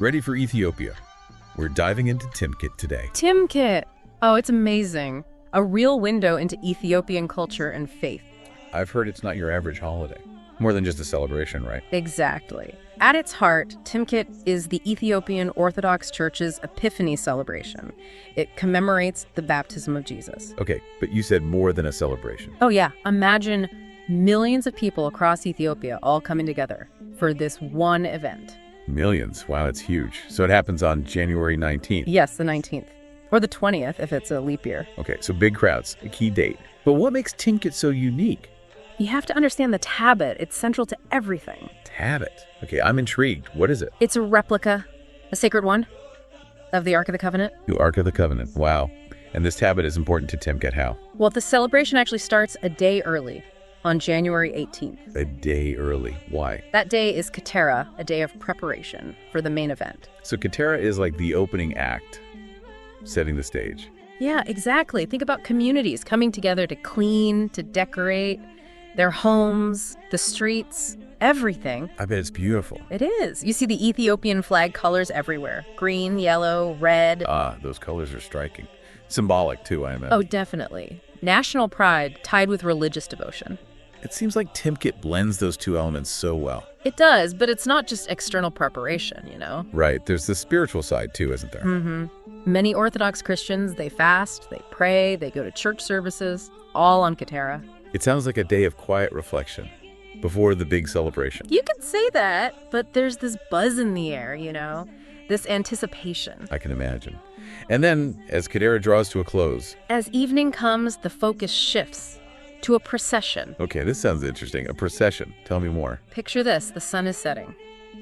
Ready for Ethiopia. We're diving into Timket today. Timket! Oh, it's amazing. A real window into Ethiopian culture and faith. I've heard it's not your average holiday. More than just a celebration, right? Exactly. At its heart, Timket is the Ethiopian Orthodox Church's Epiphany celebration. It commemorates the baptism of Jesus. Okay, but you said more than a celebration. Oh yeah, imagine millions of people across Ethiopia all coming together for this one event. Millions. Wow, it's huge. So it happens on January 19th. Yes, the 19th. Or the 20th if it's a leap year. Okay, so big crowds, a key date. But what makes Timket so unique? You have to understand the Tabot. It's central to everything. Tabot. Okay, I'm intrigued. What is it? It's a replica, a sacred one, of the Ark of the Covenant. The Ark of the Covenant. Wow. And this Tabot is important to Timket. How? Well, the celebration actually starts a day early, on January 18th. A day early. Why? That day is Ketera, a day of preparation for the main event. So Ketera is like the opening act, setting the stage. Yeah, exactly. Think about communities coming together to clean, to decorate their homes, the streets, everything. I bet it's beautiful. It is. You see the Ethiopian flag colors everywhere. Green, yellow, red. Ah, those colors are striking. Symbolic, too, I imagine. Oh, definitely. National pride tied with religious devotion. It seems like Timket blends those two elements so well. It does, but it's not just external preparation, you know? Right. There's the spiritual side, too, isn't there? Mm-hmm. Many Orthodox Christians, they fast, they pray, they go to church services, all on Ketera. It sounds like a day of quiet reflection before the big celebration. You could say that, but there's this buzz in the air, you know? This anticipation. I can imagine. And then, as Ketera draws to a close... As evening comes, the focus shifts to a procession. Okay, this sounds interesting. A procession. Tell me more. Picture this. The sun is setting.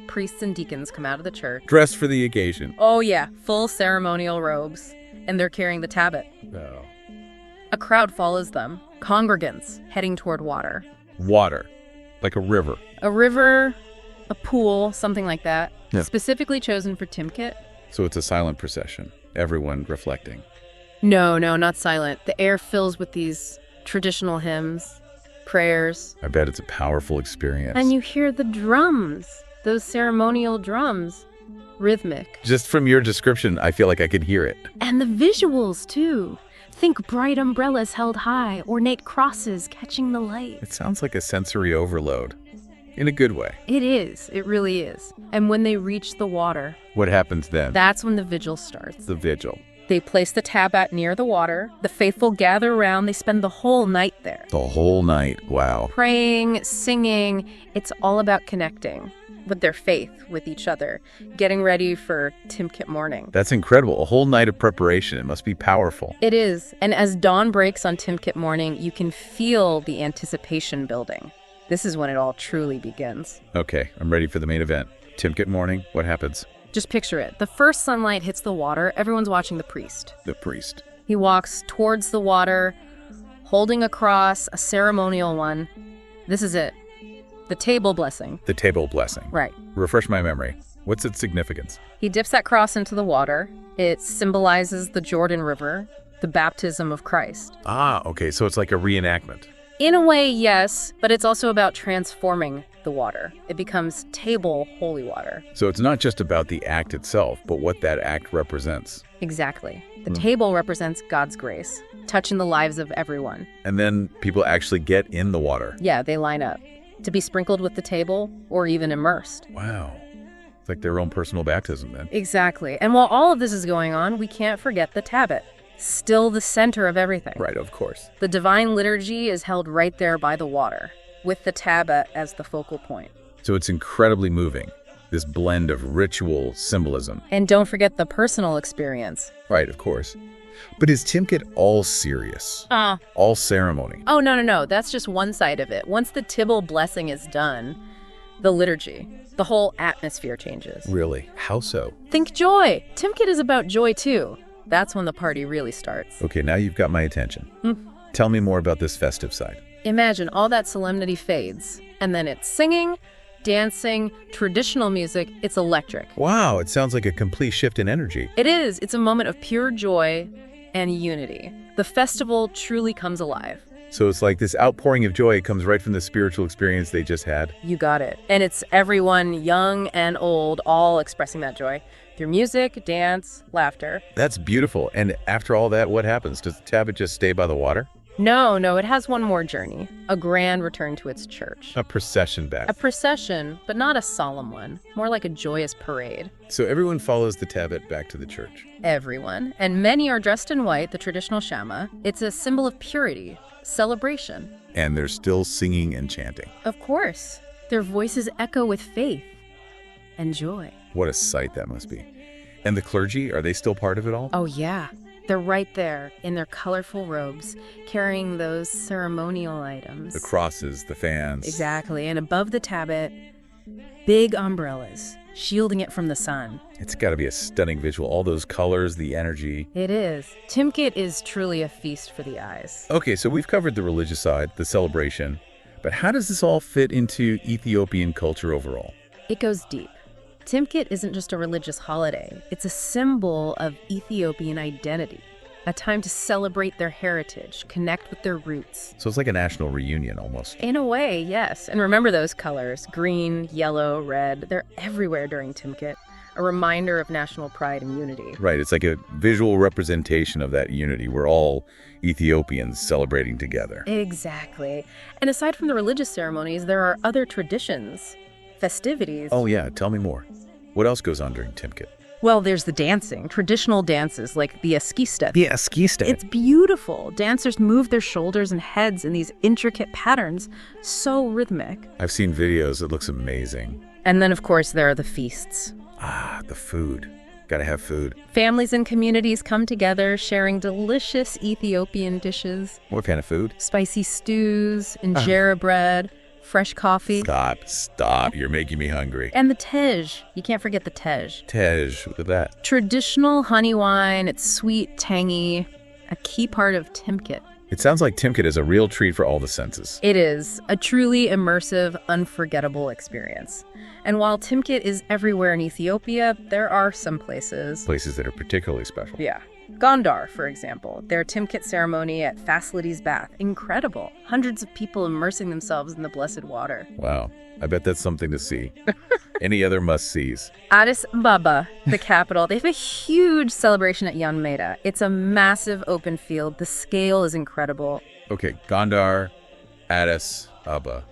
Priests and deacons come out of the church. Dressed for the occasion. Oh yeah, full ceremonial robes. And they're carrying the tabot. Oh. A crowd follows them. Congregants heading toward water. Water. Like a river. A river, a pool, something like that. Yeah. Specifically chosen for Timket. So it's a silent procession. Everyone reflecting. No, not silent. The air fills with these traditional hymns, prayers. I bet it's a powerful experience. And you hear the drums, those ceremonial drums, rhythmic. Just from your description, I feel like I could hear it. And the visuals, too. Think bright umbrellas held high, ornate crosses catching the light. It sounds like a sensory overload. In a good way. It is. It really is. And when they reach the water... What happens then? That's when the vigil starts. The vigil. They place the tabot near the water. The faithful gather around. They spend the whole night there. The whole night. Wow. Praying, singing. It's all about connecting with their faith, with each other, getting ready for Timket morning. That's incredible. A whole night of preparation. It must be powerful. It is. And as dawn breaks on Timket morning, you can feel the anticipation building. This is when it all truly begins. Okay, I'm ready for the main event. Timket morning, what happens? Just picture it. The first sunlight hits the water. Everyone's watching the priest. The priest. He walks towards the water, holding a cross, a ceremonial one. This is it. The table blessing. The table blessing. Right. Refresh my memory. What's its significance? He dips that cross into the water. It symbolizes the Jordan River, the baptism of Christ. Ah, okay, so it's like a reenactment. In a way, yes, but it's also about transforming the water. It becomes table holy water. So it's not just about the act itself, but what that act represents. Exactly. The table represents God's grace, touching the lives of everyone. And then people actually get in the water. Yeah, they line up to be sprinkled with the table or even immersed. Wow. It's like their own personal baptism then. Exactly. And while all of this is going on, we can't forget the tabot. Still the center of everything. Right, of course. The divine liturgy is held right there by the water, with the tabot as the focal point. So it's incredibly moving, this blend of ritual symbolism. And don't forget the personal experience. Right, of course. But is Timket all serious? All ceremony? Oh, no. That's just one side of it. Once the Tibble blessing is done, the liturgy, the whole atmosphere changes. Really? How so? Think joy. Timket is about joy, too. That's when the party really starts. Okay, now you've got my attention. Tell me more about this festive side. Imagine all that solemnity fades, and then it's singing, dancing, traditional music. It's electric. Wow, it sounds like a complete shift in energy. It is. It's a moment of pure joy and unity. The festival truly comes alive. So it's like this outpouring of joy comes right from the spiritual experience they just had. You got it. And it's everyone, young and old, all expressing that joy through music, dance, laughter. That's beautiful. And after all that, what happens? Does the Tabot just stay by the water? No, it has one more journey. A grand return to its church. A procession back. A procession, but not a solemn one. More like a joyous parade. So everyone follows the Tabot back to the church. Everyone. And many are dressed in white, the traditional shama. It's a symbol of purity, celebration. And they're still singing and chanting. Of course. Their voices echo with faith and joy. What a sight that must be. And the clergy, are they still part of it all? Oh, yeah. They're right there in their colorful robes, carrying those ceremonial items. The crosses, the fans. Exactly. And above the Tabot, big umbrellas, shielding it from the sun. It's got to be a stunning visual. All those colors, the energy. It is. Timket is truly a feast for the eyes. Okay, so we've covered the religious side, the celebration. But how does this all fit into Ethiopian culture overall? It goes deep. Timket isn't just a religious holiday. It's a symbol of Ethiopian identity, a time to celebrate their heritage, connect with their roots. So it's like a national reunion almost. In a way, yes. And remember those colors, green, yellow, red. They're everywhere during Timket, a reminder of national pride and unity. Right, it's like a visual representation of that unity. We're all Ethiopians celebrating together. Exactly. And aside from the religious ceremonies, there are other traditions. Festivities. Oh yeah, tell me more. What else goes on during Timket? Well, there's the dancing, traditional dances like the escorted. The escorted. It's beautiful. Dancers move their shoulders and heads in these intricate patterns, so rhythmic. I've seen videos, it looks amazing. And then, of course, there are the feasts. Ah, the food. Gotta have food. Families and communities come together, sharing delicious Ethiopian dishes. What kind of food? Spicy stews, injera bread, fresh coffee. Stop. You're making me hungry. And the tej. You can't forget the tej. Tej, look at that. Traditional honey wine. It's sweet, tangy, a key part of Timket. It sounds like Timket is a real treat for all the senses. It is a truly immersive, unforgettable experience. And while Timket is everywhere in Ethiopia, there are some places Places that are particularly special. Yeah. Gondar, for example, their Timket ceremony at Facilities Bath. Incredible. Hundreds of people immersing themselves in the blessed water. Wow. I bet that's something to see. Any other must-sees? Addis Ababa, the capital, they have a huge celebration at Yanmeda. It's a massive open field. The scale is incredible. Okay, Gondar, Addis Ababa.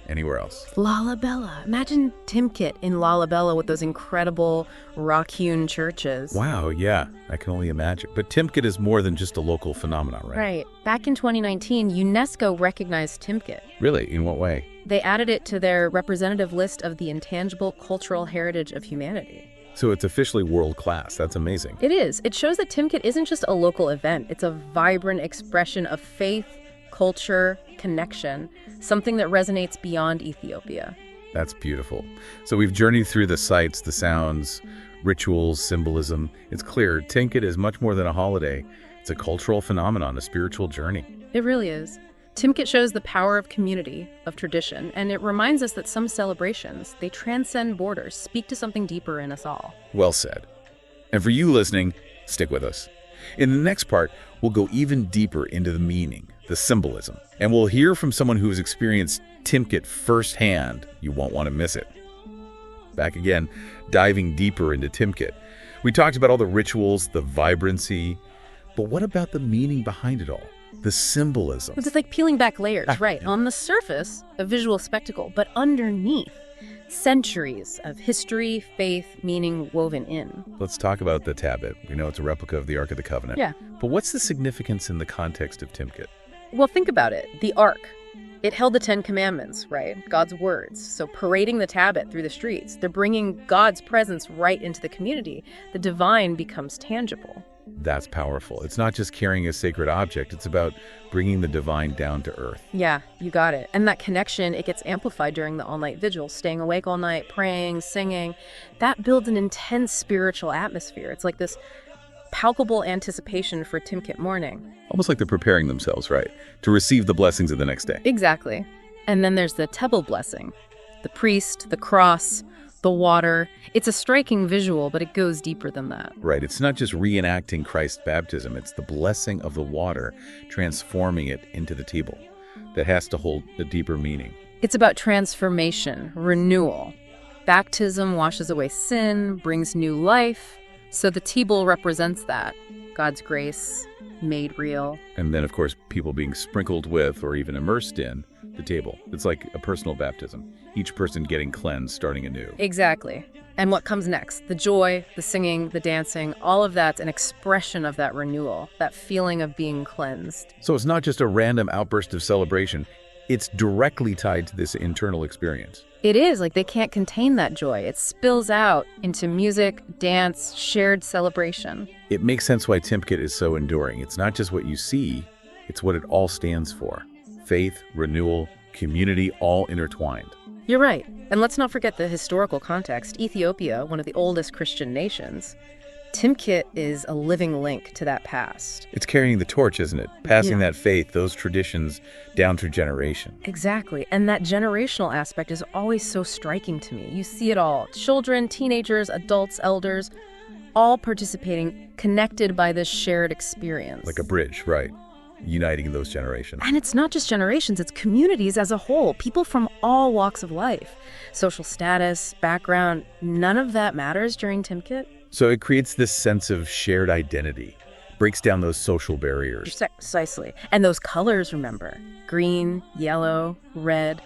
Anywhere else? Lalabella. Imagine Timket in Lalabella with those incredible rock-hewn churches. Wow, yeah, I can only imagine. But Timket is more than just a local phenomenon, right? Right. Back in 2019, UNESCO recognized Timket. Really? In what way? They added it to their representative list of the intangible cultural heritage of humanity. So it's officially world-class. That's amazing. It is. It shows that Timket isn't just a local event. It's a vibrant expression of faith, culture, connection, something that resonates beyond Ethiopia. That's beautiful. So we've journeyed through the sights, the sounds, rituals, symbolism. It's clear Timket is much more than a holiday. It's a cultural phenomenon, a spiritual journey. It really is. Timket shows the power of community, of tradition, and it reminds us that some celebrations, they transcend borders, speak to something deeper in us all. Well said. And for you listening, stick with us. In the next part, we'll go even deeper into the meaning, the symbolism, and we'll hear from someone who has experienced Timket firsthand. You won't want to miss it. Back again, diving deeper into Timket. We talked about all the rituals, the vibrancy, but what about the meaning behind it all? The symbolism. It's like peeling back layers, right? On the surface, a visual spectacle, but underneath, centuries of history, faith, meaning woven in. Let's talk about the Tabot. We know it's a replica of the Ark of the Covenant. Yeah. But what's the significance in the context of Timket? Well, think about it. The Ark. It held the 10 Commandments, right? God's words. So parading the Tabot through the streets, they're bringing God's presence right into the community. The divine becomes tangible. That's powerful. It's not just carrying a sacred object. It's about bringing the divine down to earth. Yeah, you got it. And that connection, it gets amplified during the all-night vigil, staying awake all night, praying, singing. That builds an intense spiritual atmosphere. It's like this palpable anticipation for Timket morning. Almost like they're preparing themselves, right, to receive the blessings of the next day. Exactly. And then there's the Tabot blessing. The priest, the cross, the water. It's a striking visual, but it goes deeper than that. Right. It's not just reenacting Christ's baptism. It's the blessing of the water, transforming it into the table. That has to hold a deeper meaning. It's about transformation, renewal. Baptism washes away sin, brings new life. So the table represents that. God's grace made real. And then, of course, people being sprinkled with or even immersed in the table. It's like a personal baptism. Each person getting cleansed, starting anew. Exactly. And what comes next? The joy, the singing, the dancing, all of that's an expression of that renewal, that feeling of being cleansed. So it's not just a random outburst of celebration. It's directly tied to this internal experience. It is, like they can't contain that joy. It spills out into music, dance, shared celebration. It makes sense why Timket is so enduring. It's not just what you see, it's what it all stands for. Faith, renewal, community, all intertwined. You're right. And let's not forget the historical context. Ethiopia, one of the oldest Christian nations, Timket is a living link to that past. It's carrying the torch, isn't it? Passing that faith, those traditions down through generation. Exactly. And that generational aspect is always so striking to me. You see it all. Children, teenagers, adults, elders, all participating, connected by this shared experience. Like a bridge, right? Uniting those generations. And it's not just generations, it's communities as a whole. People from all walks of life. Social status, background, none of that matters during Timket. So it creates this sense of shared identity, breaks down those social barriers. Precisely. And those colors, remember, green, yellow, red,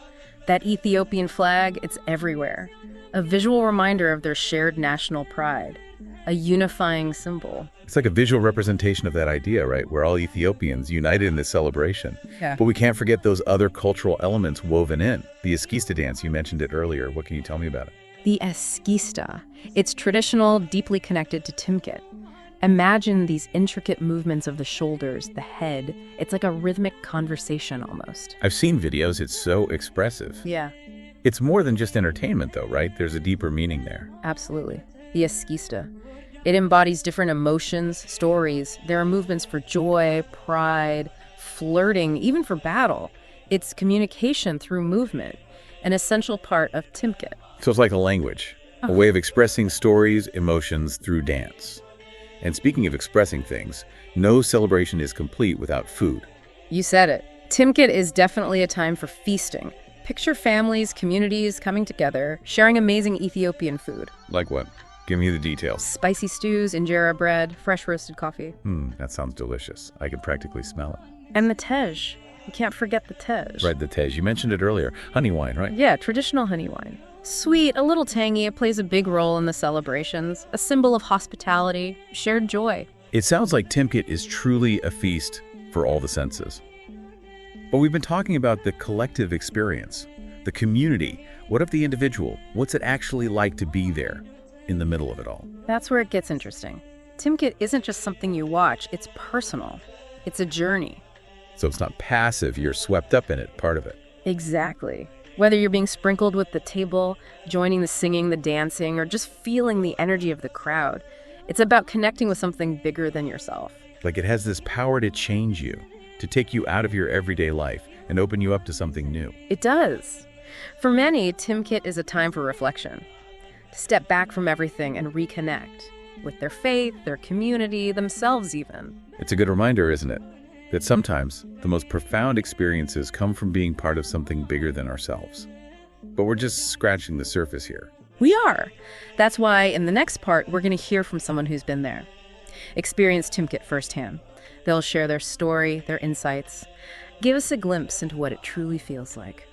that Ethiopian flag, it's everywhere. A visual reminder of their shared national pride, a unifying symbol. It's like a visual representation of that idea, right? We're all Ethiopians united in this celebration. Yeah. But we can't forget those other cultural elements woven in. The escorted dance, you mentioned it earlier. What can you tell me about it? The escorted. It's traditional, deeply connected to Timket. Imagine these intricate movements of the shoulders, the head. It's like a rhythmic conversation almost. I've seen videos. It's so expressive. Yeah. It's more than just entertainment, though, right? There's a deeper meaning there. Absolutely. The escorted. It embodies different emotions, stories. There are movements for joy, pride, flirting, even for battle. It's communication through movement, an essential part of Timket. So it's like a language, a way of expressing stories, emotions through dance. And speaking of expressing things, no celebration is complete without food. You said it. Timket is definitely a time for feasting. Picture families, communities coming together, sharing amazing Ethiopian food. Like what? Give me the details. Spicy stews, injera bread, fresh roasted coffee. That sounds delicious. I can practically smell it. And the tej. You can't forget the tej. Right, the tej. You mentioned it earlier. Honey wine, right? Yeah, traditional honey wine. Sweet, a little tangy, it plays a big role in the celebrations, a symbol of hospitality, shared joy. It sounds like Timket is truly a feast for all the senses. But we've been talking about the collective experience, the community. What of the individual? What's it actually like to be there in the middle of it all? That's where it gets interesting. Timket isn't just something you watch, it's personal. It's a journey. So it's not passive, you're swept up in it, part of it. Exactly. Whether you're being sprinkled with the table, joining the singing, the dancing, or just feeling the energy of the crowd, it's about connecting with something bigger than yourself. Like it has this power to change you, to take you out of your everyday life and open you up to something new. It does. For many, Timket is a time for reflection, to step back from everything and reconnect with their faith, their community, themselves even. It's a good reminder, isn't it? That sometimes the most profound experiences come from being part of something bigger than ourselves. But we're just scratching the surface here. We are. That's why in the next part, we're going to hear from someone who's been there, experienced Timket firsthand. They'll share their story, their insights, give us a glimpse into what it truly feels like.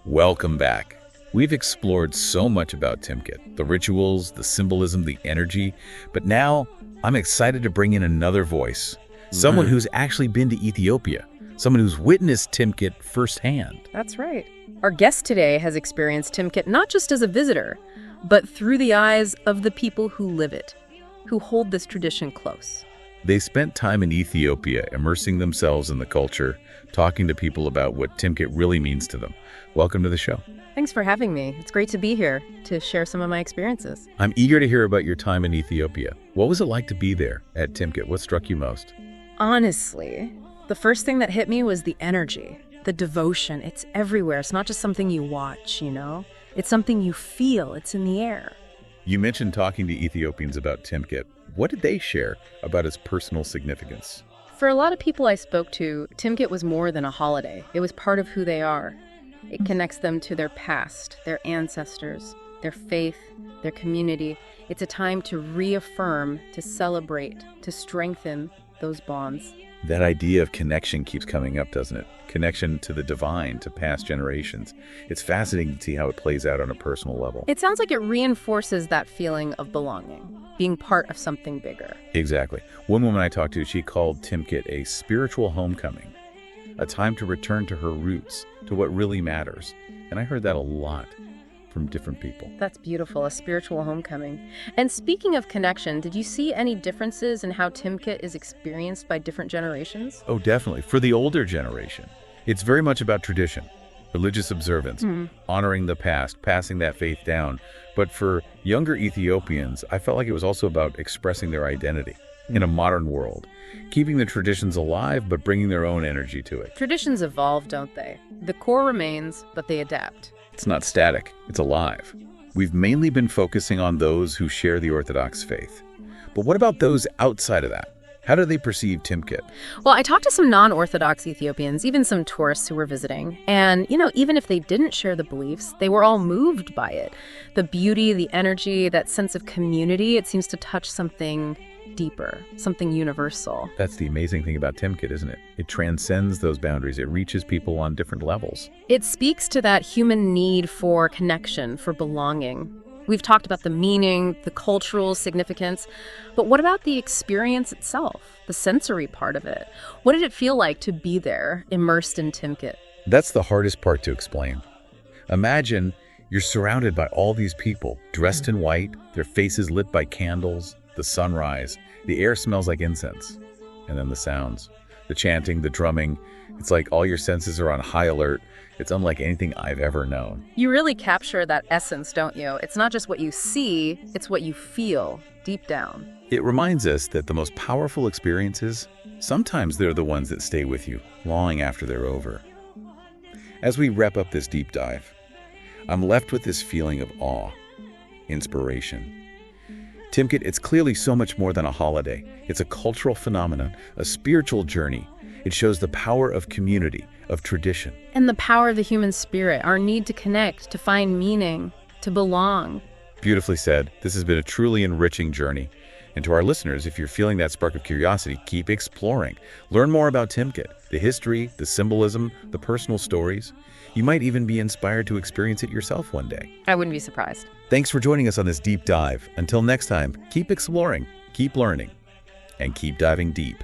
Welcome back. We've explored so much about Timket, the rituals, the symbolism, the energy, but now I'm excited to bring in another voice. Someone who's actually been to Ethiopia. Someone who's witnessed Timket firsthand. That's right. Our guest today has experienced Timket not just as a visitor, but through the eyes of the people who live it, who hold this tradition close. They spent time in Ethiopia, immersing themselves in the culture, talking to people about what Timket really means to them. Welcome to the show. Thanks for having me. It's great to be here to share some of my experiences. I'm eager to hear about your time in Ethiopia. What was it like to be there at Timket? What struck you most? Honestly, the first thing that hit me was the energy, the devotion. It's everywhere. It's not just something you watch, you know? It's something you feel. It's in the air. You mentioned talking to Ethiopians about Timket. What did they share about its personal significance? For a lot of people I spoke to, Timket was more than a holiday. It was part of who they are. It connects them to their past, their ancestors, their faith, their community. It's a time to reaffirm, to celebrate, to strengthen those bonds. That idea of connection keeps coming up, doesn't it? Connection to the divine, to past generations. It's fascinating to see how it plays out on a personal level. It sounds like it reinforces that feeling of belonging, being part of something bigger. Exactly. One woman I talked to, she called Timket a spiritual homecoming, a time to return to her roots, to what really matters. And I heard that a lot from different people. That's beautiful, a spiritual homecoming. And speaking of connection, did you see any differences in how Timket is experienced by different generations? Oh, definitely. For the older generation, it's very much about tradition, religious observance, honoring the past, passing that faith down. But for younger Ethiopians, I felt like it was also about expressing their identity in a modern world, keeping the traditions alive, but bringing their own energy to it. Traditions evolve, don't they? The core remains, but they adapt. It's not static, it's alive. We've mainly been focusing on those who share the Orthodox faith. But what about those outside of that? How do they perceive Timket? Well, I talked to some non-Orthodox Ethiopians, even some tourists who were visiting. And, even if they didn't share the beliefs, they were all moved by it. The beauty, the energy, that sense of community, it seems to touch something deeper, something universal. That's the amazing thing about Timket, isn't it? It transcends those boundaries. It reaches people on different levels. It speaks to that human need for connection, for belonging. We've talked about the meaning, the cultural significance, but what about the experience itself, the sensory part of it? What did it feel like to be there, immersed in Timket? That's the hardest part to explain. Imagine you're surrounded by all these people, dressed in white, their faces lit by candles, the sunrise, the air smells like incense, and then the sounds, the chanting, the drumming. It's like all your senses are on high alert. It's unlike anything I've ever known. You really capture that essence, don't you? It's not just what you see, it's what you feel deep down. It reminds us that the most powerful experiences, sometimes they're the ones that stay with you long after they're over. As we wrap up this deep dive, I'm left with this feeling of awe, inspiration. Timket, it's clearly so much more than a holiday. It's a cultural phenomenon, a spiritual journey. It shows the power of community, of tradition. And the power of the human spirit, our need to connect, to find meaning, to belong. Beautifully said. This has been a truly enriching journey. And to our listeners, if you're feeling that spark of curiosity, keep exploring. Learn more about Timket, the history, the symbolism, the personal stories. You might even be inspired to experience it yourself one day. I wouldn't be surprised. Thanks for joining us on this deep dive. Until next time, keep exploring, keep learning, and keep diving deep.